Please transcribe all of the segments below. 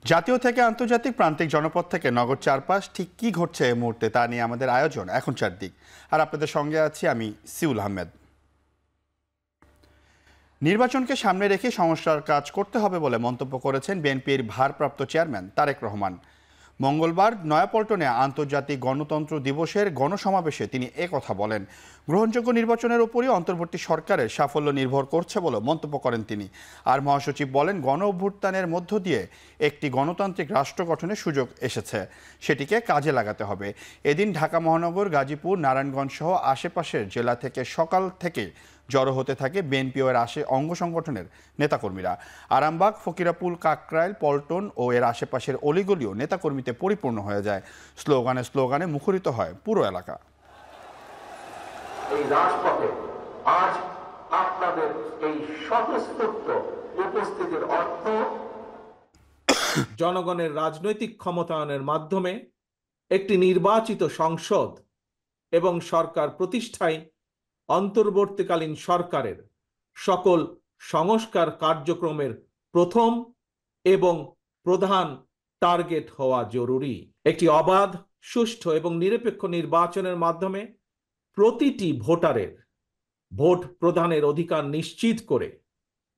জাতীয় থেকে আন্তর্জাতিক প্রান্তিক জনপদ থেকে নগর চারপাশ ঠিক কি ঘটছে এই মুহূর্তে তা নিয়ে আমাদের আয়োজন এখন চারদিক। আর আপনাদের সঙ্গে আছি আমি সিউল আহমেদ। নির্বাচনকে সামনে রেখে সংস্কার কাজ করতে হবে বলে মন্তব্য করেছেন বিএনপির ভারপ্রাপ্ত চেয়ারম্যান তারেক রহমান। মঙ্গলবার নয়াপল্টনে আন্তর্জাতিক গণতন্ত্র দিবসের গণসমাবেশে তিনি একথা বলেন। গ্রহণযোগ্য নির্বাচনের উপরই অন্তর্বর্তী সরকারের সাফল্য নির্ভর করছে বলে মন্তব্য করেন তিনি। আর মহাসচিব বলেন, গণ অভ্যুত্থানের মধ্য দিয়ে একটি গণতান্ত্রিক রাষ্ট্র গঠনের সুযোগ এসেছে, সেটিকে কাজে লাগাতে হবে। এদিন ঢাকা মহানগর, গাজীপুর, নারায়ণগঞ্জ সহ আশেপাশের জেলা থেকে সকাল থেকে জড়ো হতে থাকে বিএনপি ও এর অঙ্গ সংগঠনের নেতাকর্মীরা। আরামবাগ, ফকিরাপুল, কাকরাইল, পল্টন ও এর আশেপাশের অলিগলিও নেতাকর্মীতে পরিপূর্ণ হয়ে যায়। স্লোগানে স্লোগানে মুখরিত হয় পুরো এলাকা। এই রাজপথে আজ আপনাদের এই স্বতঃস্ফূর্ত উপস্থিতির অর্থ জনগণের রাজনৈতিক ক্ষমতায়নের মাধ্যমে একটি নির্বাচিত সংসদ এবং সরকার প্রতিষ্ঠায় অন্তর্বর্তীকালীন সরকারের সকল সংস্কার কার্যক্রমের প্রথম এবং প্রধান টার্গেট হওয়া জরুরি। একটি অবাধ, সুষ্ঠু এবং নিরপেক্ষ নির্বাচনের মাধ্যমে প্রতিটি ভোটারের ভোট প্রদানের অধিকার নিশ্চিত করে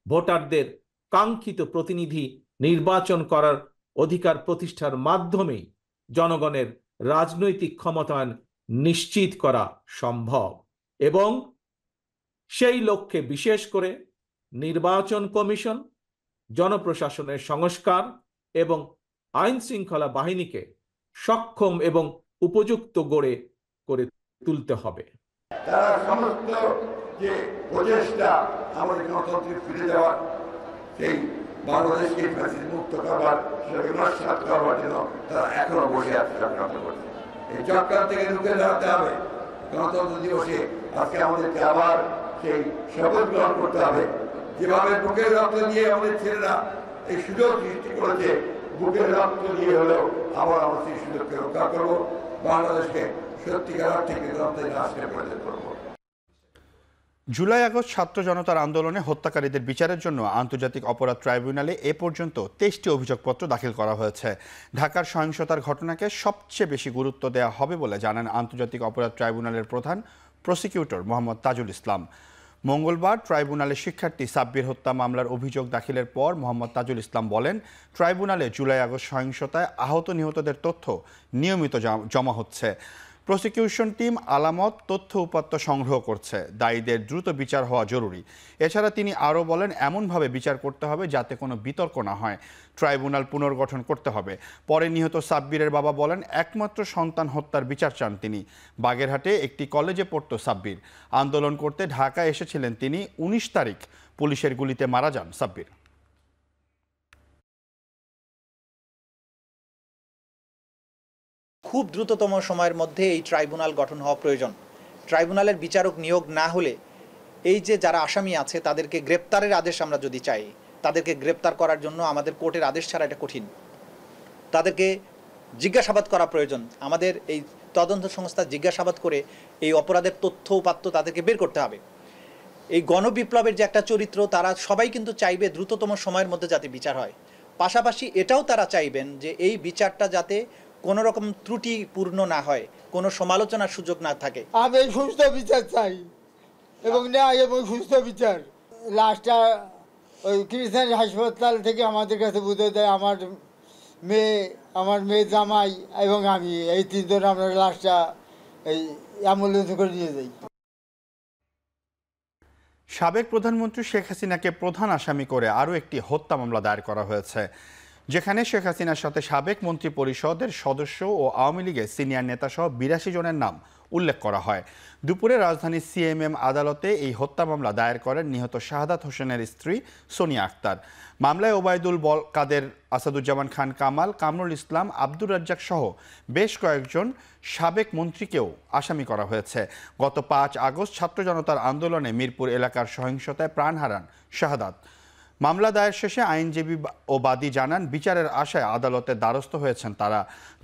ভোটারদের কাঙ্ক্ষিত প্রতিনিধি নির্বাচন করার অধিকার প্রতিষ্ঠার মাধ্যমেই জনগণের রাজনৈতিক ক্ষমতায়ন নিশ্চিত করা সম্ভব। এবং সেই লক্ষ্যে বিশেষ করে নির্বাচন কমিশন, জনপ্রশাসনের সংস্কার এবং আইন শৃঙ্খলা বাহিনীকে সক্ষম এবং উপযুক্ত করে তুলতে হবে। তারা সমস্ত যে প্রচেষ্টা আমাদের গণতন্ত্রে ফিরে যাওয়ার, সেই বাংলাদেশকে ফ্যাসিস্ট মুক্ত করবার, সেটাকে নস্যাৎ করবার জন্য তারা এখনো বসে আছে, চক্রান্ত করছে। এই চক্রান্ত থেকে রুখে দাঁড়াতে হবে। গণতন্ত্র দিবসে আজকে আমাদেরকে আবার সেই শপথ গ্রহণ করতে হবে। যেভাবে বুকের রক্ত দিয়ে আমাদের ছেলেরা এই সুযোগ সৃষ্টি করেছে, বুকের রক্ত দিয়ে হলেও আবার আমরা সেই সুযোগকে রক্ষা করবো, বাংলাদেশকে সত্যিকার অর্থে গণতন্ত্রের রাষ্ট্রে পরিণত করবো। জুলাই আগস্ট ছাত্র জনতার আন্দোলনে হত্যাকারীদের বিচারের জন্য আন্তর্জাতিক অপরাধ ট্রাইব্যুনালে এ পর্যন্ত 23টি অভিযোগপত্র দাখিল করা হয়েছে। ঢাকার সহিংসতার ঘটনাকে সবচেয়ে বেশি গুরুত্ব দেওয়া হবে বলে জানান আন্তর্জাতিক অপরাধ ট্রাইব্যুনালের প্রধান প্রসিকিউটর মোহাম্মদ তাজুল ইসলাম। মঙ্গলবার ট্রাইব্যুনালে শিক্ষার্থী সাব্বির হত্যা মামলার অভিযোগ দাখিলের পর মোহাম্মদ তাজুল ইসলাম বলেন, ট্রাইব্যুনালে জুলাই আগস্ট সহিংসতায় আহত নিহতদের তথ্য নিয়মিত জমা হচ্ছে। প্রসিকিউশন টিম আলামত, তথ্য উপাত্ত সংগ্রহ করছে। দায়ীদের দ্রুত বিচার হওয়া জরুরি। এছাড়া তিনি আরও বলেন, এমনভাবে বিচার করতে হবে যাতে কোনো বিতর্ক না হয়। ট্রাইব্যুনাল পুনর্গঠন করতে হবে। পরে নিহত সাব্বিরের বাবা বলেন, একমাত্র সন্তান হত্যার বিচার চান তিনি। বাগেরহাটে একটি কলেজে পড়তো সাব্বির। আন্দোলন করতে ঢাকায় এসেছিলেন তিনি। 19 তারিখ পুলিশের গুলিতে মারা যান সাব্বির। খুব দ্রুততম সময়ের মধ্যে এই ট্রাইব্যুনাল গঠন হওয়া প্রয়োজন। ট্রাইব্যুনালের বিচারক নিয়োগ না হলে এই যে যারা আসামি আছে তাদেরকে গ্রেপ্তারের আদেশ আমরা যদি চাই, তাদেরকে গ্রেপ্তার করার জন্য আমাদের কোর্টের আদেশ ছাড়া এটা কঠিন। তাদেরকে জিজ্ঞাসাবাদ করা প্রয়োজন। আমাদের এই তদন্ত সংস্থা জিজ্ঞাসাবাদ করে এই অপরাধের তথ্য উপাত্ত তাদেরকে বের করতে হবে। এই গণবিপ্লবের যে একটা চরিত্র, তারা সবাই কিন্তু চাইবে দ্রুততম সময়ের মধ্যে যাতে বিচার হয়। পাশাপাশি এটাও তারা চাইবেন যে এই বিচারটা যাতে কোনো রকম ত্রুটিপূর্ণ না হয়, কোনো সমালোচনার সুযোগ না থাকে। আমি সুস্থ বিচার চাই এবং ন্যায় এবং সুস্থ বিচার। লাশটা ওই খ্রিস্টান হাসপাতাল থেকে আমাদের কাছে বুঝে দেয় আমার মেয়ে জামাই এবং আমি, এই তিনজন আমরা লাশটা এই অ্যাম্বুলেন্সে করে নিয়ে যাই। সাবেক প্রধানমন্ত্রী শেখ হাসিনাকে প্রধান আসামি করে আরও একটি হত্যা মামলা দায়ের করা হয়েছে, যেখানে শেখ হাসিনার সাথে সাবেক মন্ত্রী পরিষদের সদস্য ও আওয়ামী লীগের সিনিয়র নেতাসহ 82 জনের নাম উল্লেখ করা হয়। দুপুরে রাজধানীর সিএমএম আদালতে এই হত্যা মামলা দায়ের করেন নিহত শাহাদাত হোসেনের স্ত্রী সোনিয়া আক্তার। মামলায় ওবায়দুল কাদের, আসাদুজ্জামান খান কামাল, কামরুল ইসলাম, আব্দুর রাজ্জাক সহ বেশ কয়েকজন সাবেক মন্ত্রীকেও আসামি করা হয়েছে। গত 5 আগস্ট ছাত্র জনতার আন্দোলনে মিরপুর এলাকার সহিংসতায় প্রাণ হারান শাহাদাত। মামলা দায়ের শেষে আইনজীবী ও বাদী জানান, বিচারের আশায় আদালতের দ্বারস্থ হয়েছেন তারা।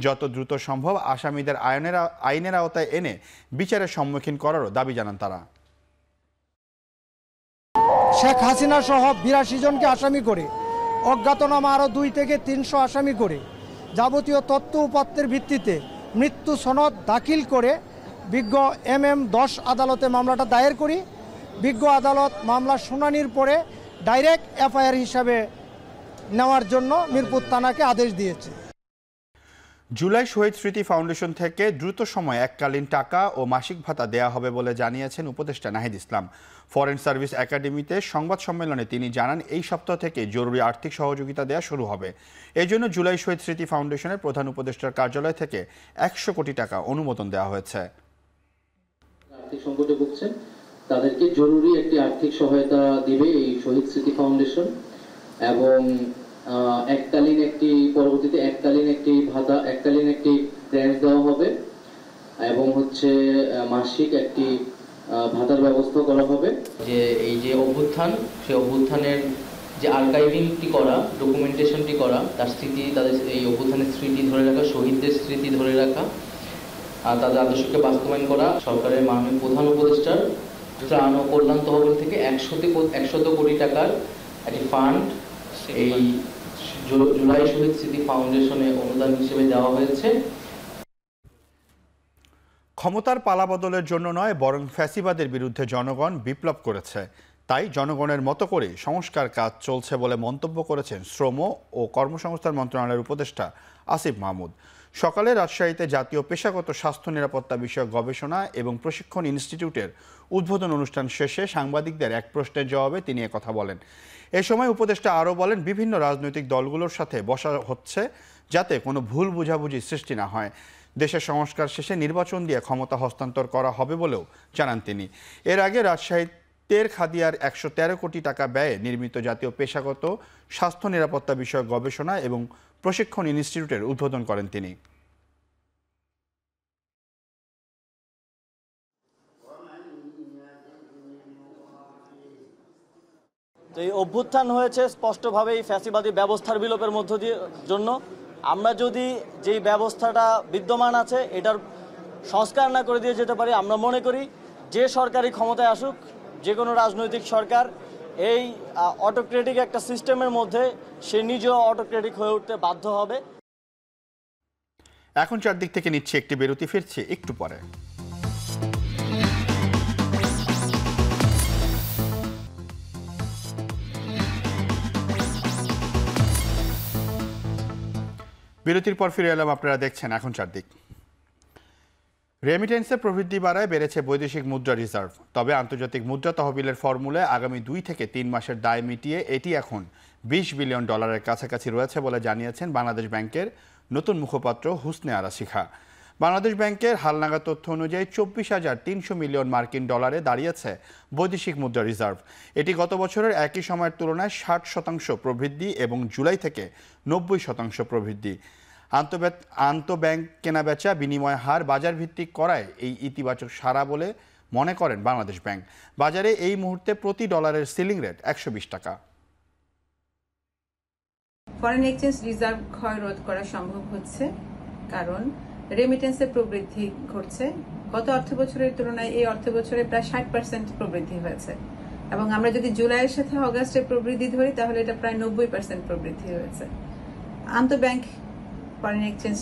যত দ্রুত সম্ভব আসামিদের আইনের আওতায় এনে বিচারের সম্মুখীন করারও দাবি জানান তারা। শেখ হাসিনা সহ 82 জনকে আসামি করে অজ্ঞাতনামা আরও 2 থেকে 300 আসামি করে যাবতীয় তথ্য উপাত্তের ভিত্তিতে মৃত্যু সনদ দাখিল করে বিজ্ঞ MM-10 আদালতে মামলাটা দায়ের করি। বিজ্ঞ আদালত মামলা শুনানির পরে ডাইরেক্ট FIR হিসাবে নেওয়ার জন্য মিরপুর থানাকে আদেশ দিয়েছে। জুলাই শহীদ স্মৃতি ফাউন্ডেশন থেকে দ্রুত সময়ে এককালীন টাকা ও মাসিক ভাতা দেয়া হবে বলে জানিয়েছেন উপদেষ্টা নাহিদ ইসলাম। ফরেন সার্ভিস একাডেমিতে সংবাদ সম্মেলনে তিনি জানান, এই সপ্তাহ থেকে জরুরি আর্থিক সহযোগিতা দেয়া শুরু হবে। এই জন্য জুলাই শহীদ স্মৃতি ফাউন্ডেশনের প্রধান উপদেষ্টার কার্যালয় থেকে 100 কোটি টাকা অনুমোদন দেওয়া হয়েছে। আর্থিক সংকটে ভুগছেন তাদেরকে জরুরি একটি আর্থিক সহায়তা দিবে এই শহীদ স্মৃতি ফাউন্ডেশন, এবং পরবর্তীতে এককালীন একটি ভাতা, এককালীন একটি গ্র্যান্ট দেওয়া হবে, এবং মাসিক একটি ভাতার ব্যবস্থা করা হবে। যে এই যে অভ্যুত্থান, সেই অভ্যুত্থানের যে আর্কাইভিংটি করা, ডকুমেন্টেশনটি করা, তার স্মৃতি, তাদের এই অভ্যুত্থানের স্মৃতি ধরে রাখা, শহীদদের স্মৃতি ধরে রাখা, তাদের আদর্শকে বাস্তবায়ন করা। সরকারের মাননীয় প্রধান উপদেষ্টার ত্রাণ ও কল্যাণ তহবিল থেকে 100 কোটি টাকার একটি ফান্ড এই জুলাই শহীদ স্মৃতি ফাউন্ডেশনে অনুদান হিসেবে দেওয়া হয়েছে। ক্ষমতার পালাবদলের জন্য নয়, বরং ফ্যাসিবাদের বিরুদ্ধে জনগণ বিপ্লব করেছে, তাই জনগণের মতো করে সংস্কার কাজ চলছে বলে মন্তব্য করেছেন শ্রম ও কর্মসংস্থান মন্ত্রণালয়ের উপদেষ্টা আসিফ মাহমুদ। সকালে রাজশাহীতে জাতীয় পেশাগত স্বাস্থ্য নিরাপত্তা বিষয়ক গবেষণা এবং প্রশিক্ষণ ইনস্টিটিউটের উদ্বোধন অনুষ্ঠান শেষে সাংবাদিকদের এক প্রশ্নের জবাবে তিনি একথা বলেন। এ সময় উপদেষ্টা আরও বলেন, বিভিন্ন রাজনৈতিক দলগুলোর সাথে বসা হচ্ছে যাতে কোনো ভুল বোঝাবুঝি সৃষ্টি না হয়। দেশের সংস্কার শেষে নির্বাচন দিয়ে ক্ষমতা হস্তান্তর করা হবে বলেও জানান তিনি। এর আগে রাজশাহীর তেরখাদিয়ার 113 কোটি টাকা ব্যয়ে নির্মিত জাতীয় পেশাগত স্বাস্থ্য নিরাপত্তা বিষয়ক গবেষণা এবং প্রশিক্ষণ ইনস্টিটিউটের উদ্বোধন করেন তিনি। তো এই অভ্যুত্থান হয়েছে স্পষ্টভাবেই ফ্যাসিবাদী ব্যবস্থার বিলোপের মধ্য দিয়ে জন্য। আমরা যদি যেই ব্যবস্থাটা বিদ্যমান আছে এটার সংস্কার না করে দিয়ে যেতে পারি, আমরা মনে করি যে সরকারি ক্ষমতায় আসুক, যে কোনো রাজনৈতিক সরকার, এই অটোক্রেটিক একটা সিস্টেমের মধ্যে সে নিজেও অটোক্রেটিক হয়ে উঠতে বাধ্য হবে। এখন চারদিক থেকে নিচ্ছে একটি বিরতি, ফিরছে একটু পরে। বিরতির পর ফিরে এলাম, আপনারা দেখছেন এখন চারদিক। রেমিটেন্সের প্রবৃদ্ধি বাড়ায় বেড়েছে বৈদেশিক মুদ্রা রিজার্ভ। তবে আন্তর্জাতিক মুদ্রা তহবিলের ফর্মুলায় আগামী 2 থেকে 3 মাসের দায় মিটিয়ে এটি এখন $20 বিলিয়ন কাছাকাছি রয়েছে বলে জানিয়েছেন বাংলাদেশ ব্যাংকের নতুন মুখপাত্র হুসনে আরা শিখা। বাংলাদেশ ব্যাংকের হালনাগাদ তথ্য অনুযায়ী 24,300 মিলিয়ন মার্কিন ডলারে দাঁড়িয়েছে বৈদেশিক মুদ্রা রিজার্ভ। এটি গত বছরের একই সময়ের তুলনায় 60% প্রবৃদ্ধি এবং জুলাই থেকে 90% প্রবৃদ্ধি। আন্তঃব্যাংক কেনাবেচা বিনিময় হার বাজার ভিত্তিক করায় এই ইতিবাচক সাড়া বলে মনে করেন বাংলাদেশ ব্যাংক। বাজারে এই মুহূর্তে প্রতি ডলারের সিলিং রেট 120 টাকা। ফরেন এক্সচেঞ্জ রিজার্ভ ক্ষয় রোধ করা সম্ভব হচ্ছে কারণ রেমিটেন্সের প্রবৃদ্ধি ঘটছে। গত অর্থবছরের তুলনায় এই অর্থবছরে প্রায় 60% প্রবৃদ্ধি হয়েছে, এবং আমরা যদি জুলাইয়ের সাথে অগাস্টের প্রবৃদ্ধি ধরি তাহলে এটা প্রায় 90% প্রবৃদ্ধি হয়েছে। আন্তঃব্যাংক ফরেন এক্সচেঞ্জ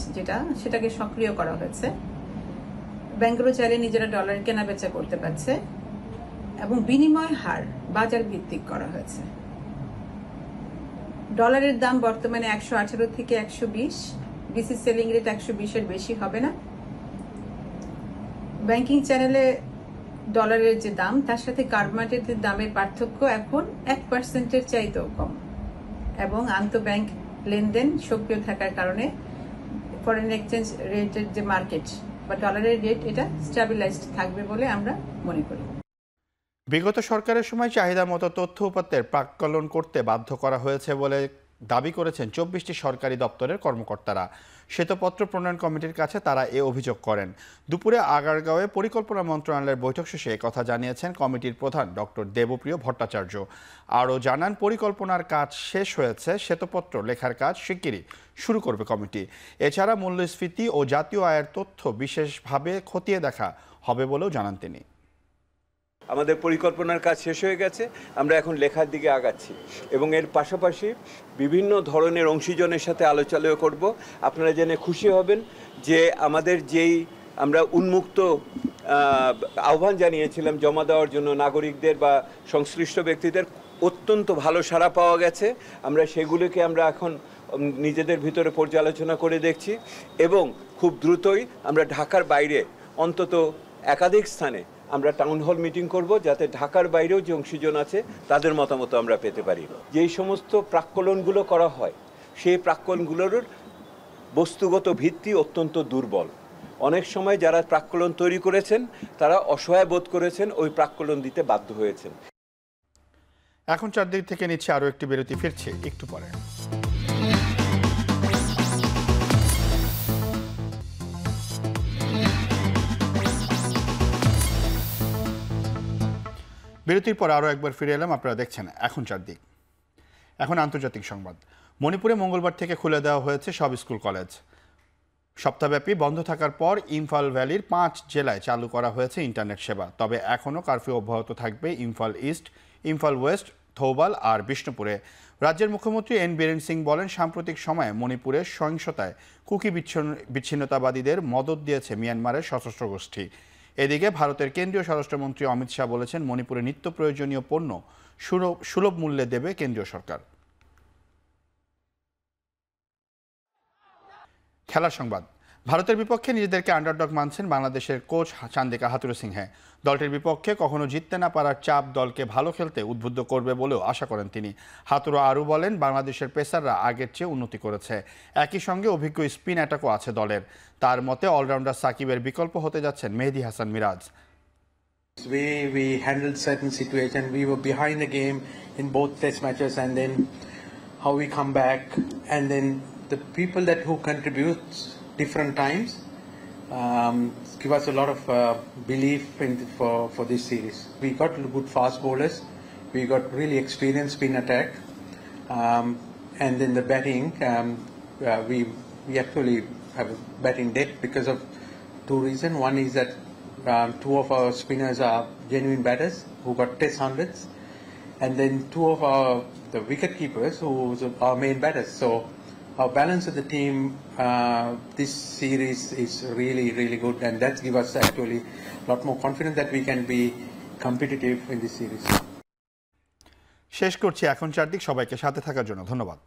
সেটাকে সক্রিয় করা হয়েছে। ব্যাংকগুলো চাইলে নিজেরা ডলার কেনা বেচা করতে পারছে, এবং বিনিময় হার বাজার ভিত্তিক করা হয়েছে। ডলারের দাম বর্তমানে 118 থেকে 120, বিসি সেলিং রেট 120-এর বেশি হবে না। ব্যাংকিং চ্যানেলে ডলারের যে দাম তার সাথে কার্ড দামের পার্থক্য এখন 1%-এর চাইতেও কম, এবং আন্তঃব্যাংক লেনদেন সক্রিয় থাকার কারণে ফরেন এক্সচেঞ্জ রেটের যে মার্কেট বা ডলারের রেট এটা স্টেবিলাইজড থাকবে বলে আমরা মনে করি। বিগত সরকারের সময় চাহিদা মতো তথ্য উপাত্তের প্রাক্কলন করতে বাধ্য করা হয়েছে বলে দাবি করেছেন 24টি সরকারি দপ্তরের কর্মকর্তারা। শ্বেতপত্র প্রণয়ন কমিটির কাছে তারা এ অভিযোগ করেন। দুপুরে আগারগাঁওয়ে পরিকল্পনা মন্ত্রণালয়ের বৈঠক শেষে একথা জানিয়েছেন কমিটির প্রধান ডক্টর দেবপ্রিয় ভট্টাচার্য। আরও জানান, পরিকল্পনার কাজ শেষ হয়েছে, শ্বেতপত্র লেখার কাজ শিগগিরই শুরু করবে কমিটি। এছাড়া মূল্যস্ফীতি ও জাতীয় আয়ের তথ্য বিশেষভাবে খতিয়ে দেখা হবে বলেও জানান তিনি। আমাদের পরিকল্পনার কাজ শেষ হয়ে গেছে, আমরা এখন লেখার দিকে আগাচ্ছি এবং এর পাশাপাশি বিভিন্ন ধরনের অংশীজনের সাথে আলোচনা করব। আপনারা জেনে খুশি হবেন যে আমাদের আমরা উন্মুক্ত আহ্বান জানিয়েছিলাম জমা দেওয়ার জন্য নাগরিকদের বা সংশ্লিষ্ট ব্যক্তিদের, অত্যন্ত ভালো সাড়া পাওয়া গেছে। আমরা সেগুলোকে এখন নিজেদের ভিতরে পর্যালোচনা করে দেখছি এবং খুব দ্রুতই আমরা ঢাকার বাইরে অন্তত একাধিক স্থানে আমরা টাউন হল মিটিং করব, যাতে ঢাকার বাইরেও যে অংশীজন আছে তাদের মতামত আমরা পেতে পারি। যেই সমস্ত প্রাক্কলনগুলো করা হয় সেই প্রাক্কলনগুলোর বস্তুগত ভিত্তি অত্যন্ত দুর্বল। অনেক সময় যারা প্রাক্কলন তৈরি করেছেন তারা অসহায় বোধ করেছেন, ওই প্রাক্কলন দিতে বাধ্য হয়েছেন। এখন চারদিক থেকে নিচ্ছে আরও একটি বিরতি, ফিরছে একটু পরে। বিরতির পর আরও একবার ফিরে এলাম, আপনারা দেখছেন এখন চারদিক। এখন আন্তর্জাতিক সংবাদ। মণিপুরে মঙ্গলবার থেকে খুলে দেওয়া হয়েছে সব স্কুল কলেজ। সপ্তাহব্যাপী বন্ধ থাকার পর ইম্ফল ভ্যালির 5 জেলায় চালু করা হয়েছে ইন্টারনেট সেবা। তবে এখনও কারফিউ অব্যাহত থাকবে ইম্ফল ইস্ট, ইম্ফল ওয়েস্ট, থৌবাল আর বিষ্ণুপুরে। রাজ্যের মুখ্যমন্ত্রী এন বীরেন সিং বলেন, সাম্প্রতিক সময়ে মণিপুরের সহিংসতায় কুকি বিচ্ছিন্নতাবাদীদের মদত দিয়েছে মিয়ানমারের সশস্ত্র গোষ্ঠী। এদিকে ভারতের কেন্দ্রীয় স্বরাষ্ট্রমন্ত্রী অমিত শাহ বলেছেন, মণিপুরে নিত্য প্রয়োজনীয় পণ্য সুলভ মূল্যে দেবে কেন্দ্রীয় সরকার। খেলার সংবাদ। ভারতের বিপক্ষে নিজেদেরকে আন্ডারডগ মানছেন বাংলাদেশের কোচ চান্দিকা হাথুরুসিংহে। দলটির বিপক্ষে কখনো জিততে না পারার চাপ দলকে ভালো খেলতে উদ্বুদ্ধ করবে বলেও আশা করেন তিনি। হাতুরু আরও বলেন, বাংলাদেশের পেসাররা আগের চেয়ে উন্নতি করেছে, একই সঙ্গে অভিজ্ঞ স্পিন অ্যাটাকও আছে দলের। তার মতে অলরাউন্ডার সাকিবের বিকল্প হতে যাচ্ছেন মেহেদী Hasan Miraj. We handled certain situation. We were behind the game in both test matches, and then how we come back, and then the people who contribute different times give us a lot of belief for this series. We got good fast bowlers, we got really experienced spin attack, and then the batting, we actually have a batting depth because of two reasons. One is that two of our spinners are genuine batters who got test hundreds, and then two of the wicket keepers who are our main batters. So our balance of the team this series is really good, and that gives us actually a lot more confidence that we can be competitive in this series. শেষ করছি এখন চারদিক। সবাইকে সাথে থাকার জন্য ধন্যবাদ।